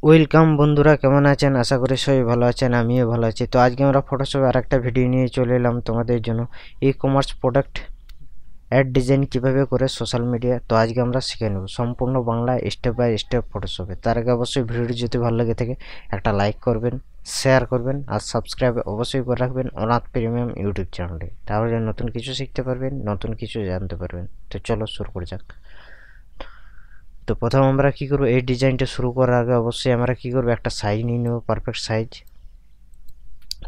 Welcome বন্ধুরা, কেমন আছেন? আশা করি সবাই ভালো আছেন, আমিও ভালো আছি। তো আজকে আমরা ফটোশপে আর একটা ভিডিও নিয়ে চলে এলাম তোমাদের জন্য। E commerce product ad design কিভাবে করে সোশ্যাল মিডিয়া। তো আজকে আমরা শিখে নেব সম্পূর্ণ বাংলা স্টেপ বাই স্টেপ ফটোশপে। তার আগে অবশ্যই ভিডিওটি যদি ভালো লাগে থাকে একটা লাইক করবেন, শেয়ার করবেন আর সাবস্ক্রাইব অবশ্যই করে রাখবেন অনাথ প্রিমিয়াম ইউটিউব চ্যানেলে। তাহলে নতুন কিছু শিখতে পারবেন, নতুন কিছু জানতে পারবেন। তো চলো শুরু করে যাক। তো প্রথম আমরা কি করব, এই ডিজাইনটা শুরু করার আগে অবশ্যই আমরা কি করব, একটা সাইজ নিয়ে নেব, পারফেক্ট সাইজ।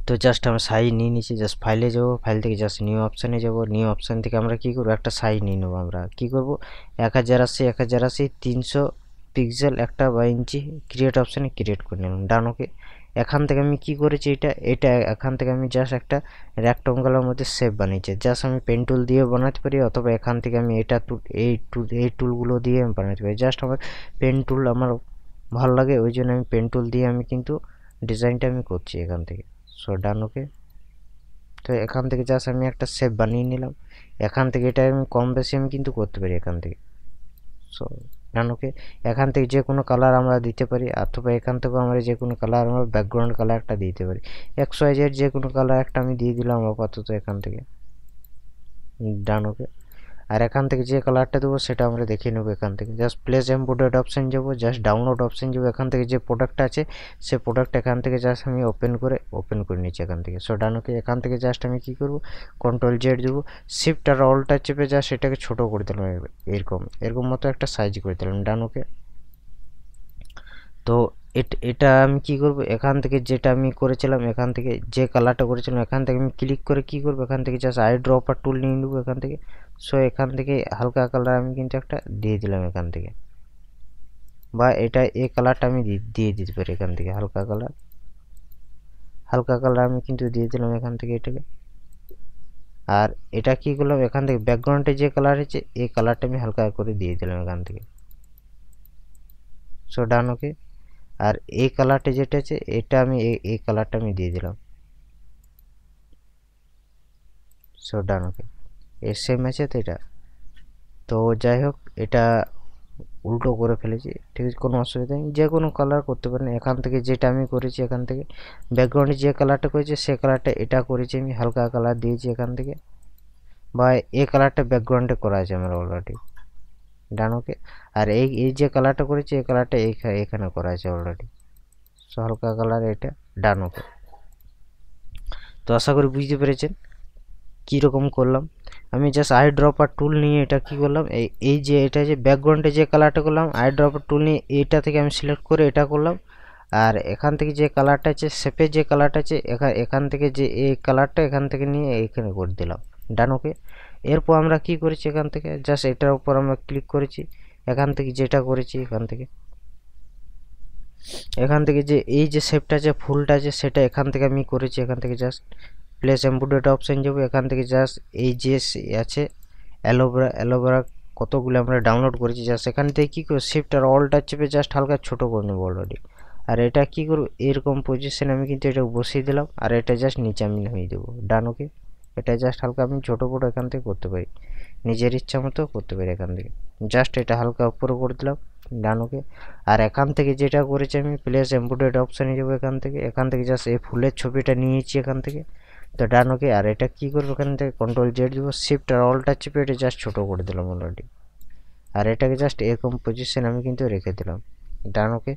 তো জাস্ট আমরা সাইজ নিয়ে নিচ্ছি, জাস্ট ফাইলে যাব, ফাইল থেকে জাস্ট নিউ অপশানে যাব, নিউ অপশান থেকে আমরা কি করব, একটা সাইজ নিয়ে নেব। আমরা কি করব, 1080 300 পিক্সেল একটা বা ইঞ্চি ক্রিয়েট অপশানে ক্রিয়েট করে নিলাম। ডান ওকে। এখান থেকে আমি কি করেছি, এটা এখান থেকে আমি জাস্ট একটা রেক্ট্যাঙ্গলের মধ্যে শেপ বানিয়েছি। জাস্ট আমি পেন টুল দিয়ে বানাতে পারি, অথবা এখান থেকে আমি এই টুলগুলো দিয়ে আমি বানাতে পারি। জাস্ট আমার পেন টুল আমার ভালো লাগে, ওই জন্য আমি পেন টুল দিয়ে আমি কিন্তু ডিজাইনটা আমি করছি এখান থেকে। সো ডান ওকে। তো এখান থেকে জাস্ট আমি একটা শেপ বানিয়ে নিলাম। এখান থেকে এটা আমি কম বেশি আমি কিন্তু করতে পারি এখান থেকে। সো ডান ওকে। এখান থেকে যে কোনো কালার আমরা দিতে পারি, অথবা এখান থেকেও আমরা যে কোনো কালার, আমরা ব্যাকগ্রাউন্ড কালার একটা দিতে পারি। XYZ যে কোনো কালার একটা আমি দিয়ে দিলাম আপাতত এখান থেকে। ডান ওকে। আর এখান থেকে যে কালারটা দেবো সেটা আমরা দেখে নেবো। এখান থেকে জাস্ট প্লেস এমবেডেড অপশান যাবো, জাস্ট ডাউনলোড অপশান যাবো। এখান থেকে যে প্রোডাক্টটা আছে সে প্রোডাক্ট এখান থেকে জাস্ট আমি ওপেন করে নিচ্ছি এখান থেকে। সো ডান ওকে। এখান থেকে জাস্ট আমি কী করবো, CTRL Z দেবো, শিফট আর অল্টটা চেপে জাস্ট এটাকে ছোটো করে দিলাম, এরকম মতো একটা সাইজ করে দিলাম। ডান ওকে। তো এটা আমি কি করব, এখান থেকে যেটা আমি করেছিলাম, এখান থেকে যে কালারটা করেছিলাম এখান থেকে আমি ক্লিক করে কি করব, এখান থেকে জাস্ট আই ড্রপার টুল নিয়ে নেবো এখান থেকে। সো এখান থেকে হালকা কালার আমি কিন্তু একটা দিয়ে দিলাম এখান থেকে, বা এই কালারটা আমি দিয়ে দিতে পারি এখান থেকে। হালকা কালার আমি কিন্তু দিয়ে দিলাম এখান থেকে এটাকে। আর এটা কি করলাম, এখান থেকে ব্যাকগ্রাউন্ডে যে কালার আছে এই কালারটা আমি হালকা করে দিয়ে দিলাম এখান থেকে। সো ডান ওকে। আর এই কালারটা যেটা আছে এটা আমি এই কালারটা আমি দিয়ে দিলাম। সো ডান ওকে। এর সেম আছে তো এটা। তো যাই হোক, এটা উল্টো করে ফেলেছি, ঠিক আছে, কোনো অসুবিধা নেই, যে কোনো কালার করতে পারেন। এখান থেকে যেটা আমি করেছি, এখান থেকে ব্যাকগ্রাউন্ডে যে কালারটা করেছি সে কালারটা এটা করেছি আমি, হালকা কালার দিয়েছি এখান থেকে, বা এই কালারটা ব্যাকগ্রাউন্ডে করা আছে আমার অলরেডি। ডান ওকে। আর এই যে কালারটা করেছি এই কালারটা এখানে করা আছে অলরেডি। সো হালকা কালার এটা। ডান ওকে। তো আশা করি বুঝতে পেরেছেন কীরকম করলাম। আমি জাস্ট আই ড্রপার টুল নিয়ে এটা কি করলাম, এই যে এটা যে ব্যাকগ্রাউন্ডে যে কালারটা করলাম, আই ড্রপার টুল নিয়ে এটা থেকে আমি সিলেক্ট করে এটা করলাম। আর এখান থেকে যে কালারটা আছে, শেপের যে কালারটা আছে, এখান থেকে যে এই কালারটা এখান থেকে নিয়ে এইখানে করে দিলাম। ডান ওকে। এরপর আমরা কি করেছি, এখান থেকে জাস্ট এটার উপর আমরা ক্লিক করেছি। এখান থেকে যেটা করেছি এখান থেকে যে এই যে শেপটা আছে, ফুলটা আছে, সেটা এখান থেকে আমি করেছি। এখান থেকে জাস্ট প্লেস এমবেডেড অপশান যাবো, এখান থেকে জাস্ট এই যে আছে অ্যালোভেরা কতগুলো আমরা ডাউনলোড করেছি, জাস্ট এখান থেকে কী করবো, শিফট আর অল্টা চেপে জাস্ট হালকা ছোটো করে নেবো অলরেডি। আর এটা কী করবো, এরকম পজিশানে আমি কিন্তু এটা বসিয়ে দিলাম, আর এটা জাস্ট নিচে আমি নামিয়ে দেবো। ডান ওকে। এটা জাস্ট হালকা আমি ছোটো বড়ো এখান থেকে করতে পারি, নিজের ইচ্ছা মতো করতে পারি এখান থেকে। জাস্ট এটা হালকা উপরে করে দিলাম। ডান ওকে। আর এখান থেকে যেটা করেছি আমি, প্লেস এমবেডেড অপশানে যাবো, এখান থেকে জাস্ট এই ফুলের ছবিটা নিয়েছি এখান থেকে। তো ডান ওকে। আর এটা কী করবো, এখান থেকে CTRL Z দেবো, শিফট আর অল্টা চেপে এটা জাস্ট ছোটো করে দিলাম অলরেডি। আর এটাকে জাস্ট এরকম পজিশন আমি কিন্তু রেখে দিলাম। ডান ওকে।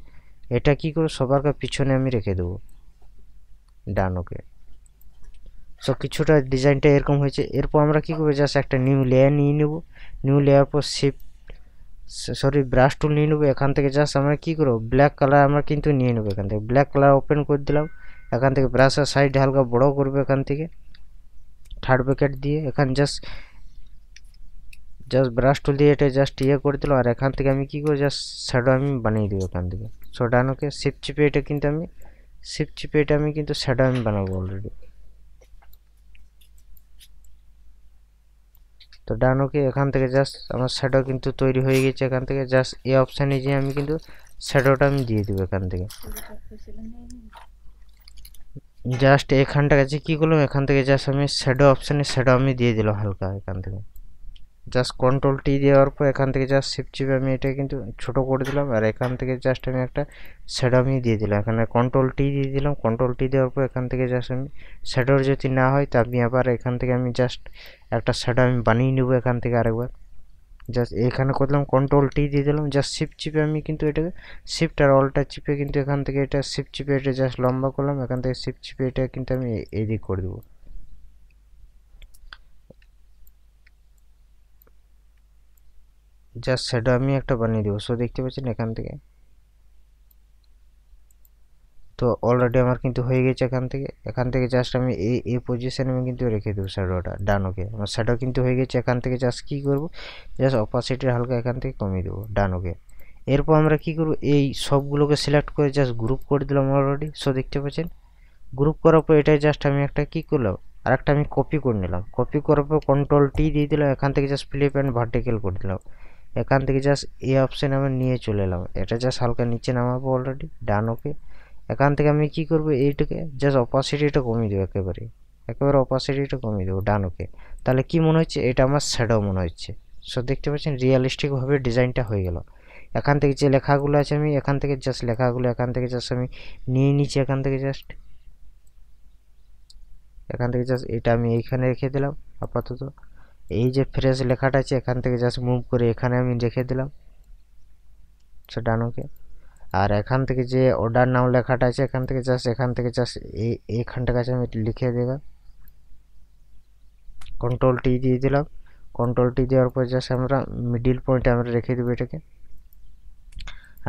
এটা কী করবো, সবার পিছনে আমি রেখে দেবো। ডান ওকে। সো কিছুটা ডিজাইনটা এরকম হয়েছে। এরপর আমরা কী করবো, জাস্ট একটা নিউ লেয়ার নিয়ে নেব। নিউ লেয়ার পর ব্রাশ টুল নিয়ে নেবো। এখান থেকে জাস্ট আমরা কী করবো, ব্ল্যাক কালার আমরা কিন্তু নিয়ে নেবো। এখান থেকে ব্ল্যাক কালার ওপেন করে দিলাম। এখান থেকে ব্রাশের সাইড হালকা বড়ো করবো, এখান থেকে থার্ড ব্র্যাকেট দিয়ে এখানে জাস্ট ব্রাশ টুল দিয়ে এটা জাস্ট করে দিলাম। আর এখান থেকে আমি কী করবো, জাস্ট শ্যাডো আমি বানিয়ে দেবো এখান থেকে। সো ডান ওকে। শিফট চিপে এটা আমি কিন্তু শ্যাডো আমি বানাবো অলরেডি। তো ডান ওকে। এখান থেকে জাস্ট আমার শ্যাডো কিন্তু তৈরি হয়ে গেছে। এখান থেকে জাস্ট এই অপশানে যে আমি কিন্তু শ্যাডোটা আমি দিয়ে দেবো এখান থেকে। জাস্ট এখানটা কাছে কী করলাম, এখান থেকে জাস্ট আমি শ্যাডো অপশানে শ্যাডো আমি দিয়ে দিলাম হালকা এখান থেকে। জাস্ট কন্ট্রোল টি দেওয়ার পর এখান থেকে জাস্ট শিফট চিপে আমি এটা কিন্তু ছোট করে দিলাম, আর এখান থেকে জাস্ট আমি একটা শ্যাডো আমি দিয়ে দিলাম, এখানে কন্ট্রোল টি দিয়ে দিলাম। কন্ট্রোল টি দেওয়ার পর এখান থেকে জাস্ট আমি শ্যাডোর যদি না হয় তা আমি আবার এখান থেকে আমি জাস্ট একটা শ্যাডো আমি বানিয়ে নেবো এখান থেকে আরেকবার। জাস্ট এখানে করলাম কন্ট্রোল টি দিয়ে দিলাম, জাস্ট শিফট চিপে আমি কিন্তু এটাকে শিফট আর অল্টার চিপে কিন্তু এখান থেকে এটা শিফট চিপে এটা জাস্ট লম্বা করলাম, এখান থেকে শিফট চিপে এটা কিন্তু আমি এদিক করে দেবো। জাস্ট শ্যাডো আমি একটা বানিয়ে দেবো। সো দেখতে পাচ্ছেন এখান থেকে তো অলরেডি আমার কিন্তু হয়ে গেছে। এখান থেকে জাস্ট আমি এই পজিশনে আমি কিন্তু রেখে দেবো শ্যাডোটা ডান। ওকে, আমার শ্যাডো কিন্তু হয়ে গেছে। এখান থেকে জাস্ট কী করবো, জাস্ট অপাসিটি হালকা এখান থেকে কমিয়ে দেবো ডান। ওকে, এরপর আমরা কি করব, এই সবগুলোকে সিলেক্ট করে জাস্ট গ্রুপ করে দিলাম অলরেডি। সো দেখতে পাচ্ছেন গ্রুপ করার পর এটাই জাস্ট আমি একটা কি করলাম, আর একটা আমি কপি করে নিলাম। কপি করার পর কন্ট্রোল টি দিয়ে দিলাম, এখান থেকে জাস্ট ফ্লিপ অ্যান্ড ভার্টিক্যাল করে দিলাম। এখান থেকে জাস্ট এই অপশানে আমি নিয়ে চলে এলাম, এটা জাস্ট হালকা নিচে নামাবো অলরেডি ডান। ওকে, এখান থেকে আমি কি করব, এইটাকে জাস্ট অপাসিটিটা কমিয়ে দেবো, একেবারে অপাসিটিটা কমিয়ে দেবো ডান। ওকে, তাহলে কি মনে হচ্ছে, এটা আমার শ্যাডো মনে হচ্ছে। সো দেখতে পাচ্ছেন রিয়েলিস্টিকভাবে ডিজাইনটা হয়ে গেল। এখান থেকে যে লেখাগুলো আছে আমি এখান থেকে জাস্ট লেখাগুলো এখান থেকে জাস্ট আমি নিয়ে নিচ্ছি। এখান থেকে জাস্ট এটা আমি এইখানে রেখে দিলাম আপাতত। এই যে ফ্রেশ লেখাটা আছে এখান থেকে জাস্ট মুভ করে এখানে আমি রেখে দিলাম। সো ডান। ওকে, আর এখান থেকে যে অর্ডার নাও লেখাটা আছে এখান থেকে জাস্ট এইখানটার কাছে আমি লিখে দিলাম। কন্ট্রোল টি দিয়ে দিলাম। কন্ট্রোল টি দেওয়ার পর জাস্ট আমরা মিডিল পয়েন্টে আমরা রেখে দেবো এটাকে।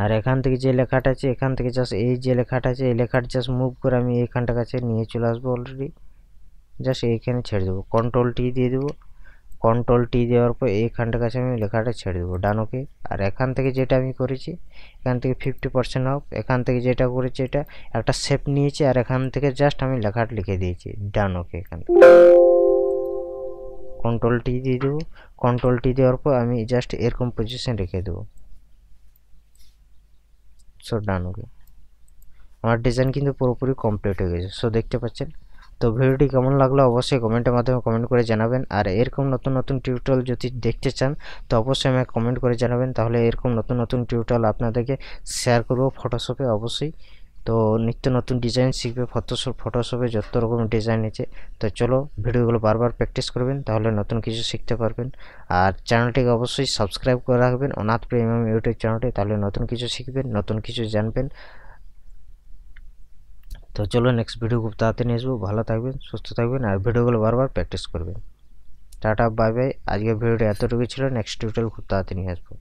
আর এখান থেকে যে লেখাটা আছে এখান থেকে জাস্ট এই যে লেখাটা আছে এই লেখাটা জাস্ট মুভ করে আমি এইখানটার কাছে নিয়ে চলে আসবো অলরেডি। জাস্ট এইখানে ছেড়ে দেবো, কন্ট্রোল টি দিয়ে দেবো। কন্ট্রোল টি দেওয়ার পর এইখানটার কাছে আমি লেখাটা ছেড়ে দেবো ডান। ওকে, আর এখান থেকে যেটা আমি করেছি এখান থেকে 50% অফ, এখান থেকে যেটা করেছি এটা একটা শেপ নিয়েছি, আর এখান থেকে জাস্ট আমি লেখাটা লিখে দিয়েছি ডান। ওকে, এখান থেকে কন্ট্রোল টি দিয়ে দেবো। কন্ট্রোল টি দেওয়ার পর আমি জাস্ট এরকম পজিশন রেখে দেবো। সো ডান। ওকে, আমার ডিজাইন কিন্তু পুরোপুরি কমপ্লিট হয়ে গেছে। সো দেখতে পাচ্ছেন। তো ভিডিওটি কেমন লাগলো অবশ্যই কমেন্টের মাধ্যমে কমেন্ট করে জানাবেন, আর এরকম নতুন নতুন টিউটোরিয়াল যদি দেখতে চান তো অবশ্যই আমাকে কমেন্ট করে জানাবেন, তাহলে এরকম নতুন নতুন টিউটোরিয়াল আপনাদেরকে শেয়ার করব ফটোশপে অবশ্যই। তো নিত্য নতুন ডিজাইন শিখবে ফটোশপে যত রকম ডিজাইন আছে। তো চলো ভিডিওগুলো বারবার প্র্যাকটিস করবেন, তাহলে নতুন কিছু শিখতে পারবেন। আর চ্যানেলটিকে অবশ্যই সাবস্ক্রাইব করে রাখবেন, অনাথ প্রেমিয়াম ইউটিউব চ্যানেলটি, তাহলে নতুন কিছু শিখবেন, নতুন কিছু জানবেন। তো চলো নেক্সট ভিডিও খুব তাড়াতাড়ি নিয়ে আসবো। ভালো থাকবেন, সুস্থ থাকবেন, আর ভিডিওগুলো বারবার প্র্যাকটিস করবেন। Tata, bye bye. আজকের ভিডিওটা এতটুকুই ছিল, নেক্সট টিউটোরিয়াল খুব তাড়াতাড়ি নিয়ে আসবো।